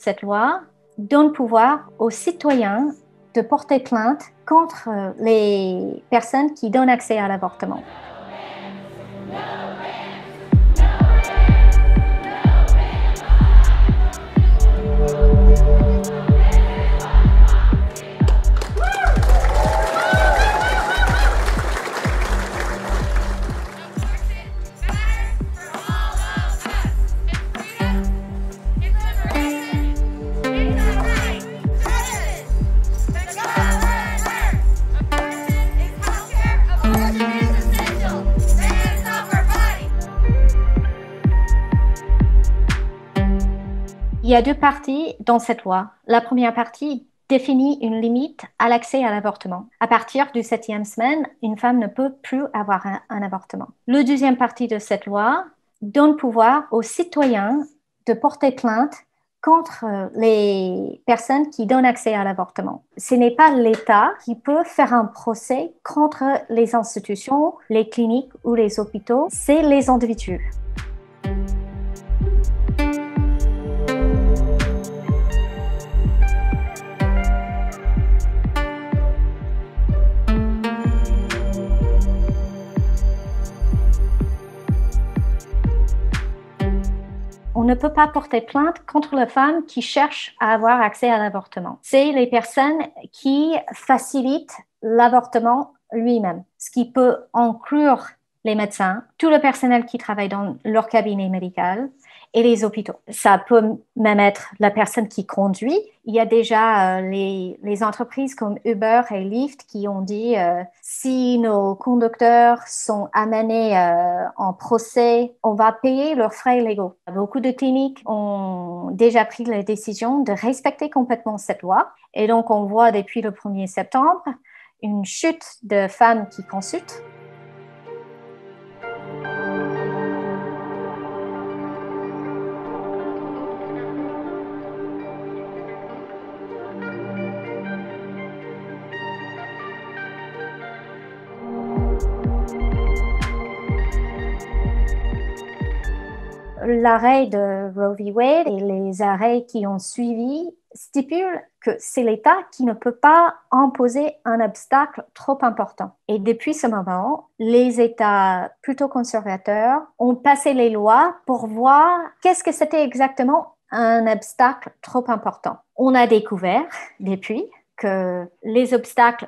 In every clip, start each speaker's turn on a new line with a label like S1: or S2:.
S1: Cette loi donne pouvoir aux citoyens de porter plainte contre les personnes qui donnent accès à l'avortement. Il y a deux parties dans cette loi. La première partie définit une limite à l'accès à l'avortement. À partir du 7e semaine, une femme ne peut plus avoir un avortement. La deuxième partie de cette loi donne pouvoir aux citoyens de porter plainte contre les personnes qui donnent accès à l'avortement. Ce n'est pas l'État qui peut faire un procès contre les institutions, les cliniques ou les hôpitaux, c'est les individus. On ne peut pas porter plainte contre les femmes qui cherchent à avoir accès à l'avortement. C'est les personnes qui facilitent l'avortement lui-même, ce qui peut inclure les médecins, tout le personnel qui travaille dans leur cabinet médical et les hôpitaux. Ça peut même être la personne qui conduit. Il y a déjà les entreprises comme Uber et Lyft qui ont dit si nos conducteurs sont amenés en procès, on va payer leurs frais légaux. Beaucoup de cliniques ont déjà pris la décision de respecter complètement cette loi. Et donc, on voit depuis le 1er septembre une chute de femmes qui consultent. L'arrêt de Roe v. Wade et les arrêts qui ont suivi stipulent que c'est l'État qui ne peut pas imposer un obstacle trop important. Et depuis ce moment, les États plutôt conservateurs ont passé les lois pour voir qu'est-ce que c'était exactement un obstacle trop important. On a découvert depuis que les obstacles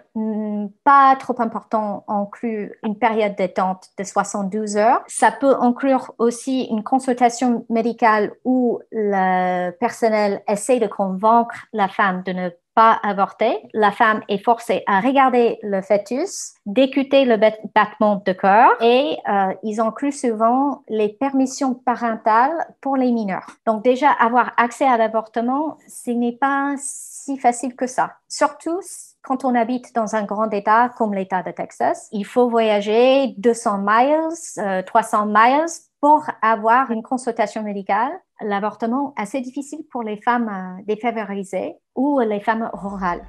S1: pas trop importants incluent une période d'attente de 72 heures. Ça peut inclure aussi une consultation médicale où le personnel essaie de convaincre la femme de ne pas avorter. La femme est forcée à regarder le fœtus, d'écouter le battement de cœur et ils incluent souvent les permissions parentales pour les mineurs. Donc déjà, avoir accès à l'avortement, ce n'est pas si facile que ça. Surtout quand on habite dans un grand État comme l'État de Texas. Il faut voyager 200 miles, 300 miles pour avoir une consultation médicale. L'avortement est assez difficile pour les femmes défavorisées ou les femmes rurales.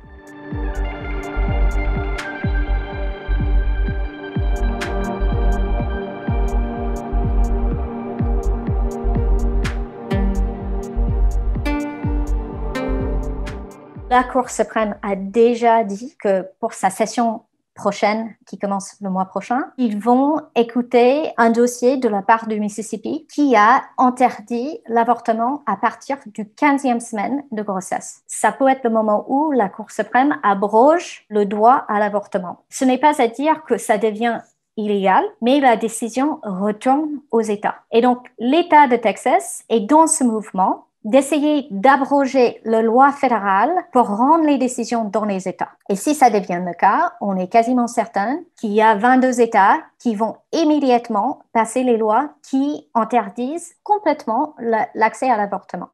S1: La Cour suprême a déjà dit que pour sa session prochaine, qui commence le mois prochain, ils vont écouter un dossier de la part du Mississippi qui a interdit l'avortement à partir du 15e semaine de grossesse. Ça peut être le moment où la Cour suprême abroge le droit à l'avortement. Ce n'est pas à dire que ça devient illégal, mais la décision retourne aux États. Et donc, l'État de Texas est dans ce mouvement d'essayer d'abroger la loi fédérale pour rendre les décisions dans les États. Et si ça devient le cas, on est quasiment certain qu'il y a 22 États qui vont immédiatement passer les lois qui interdisent complètement l'accès à l'avortement.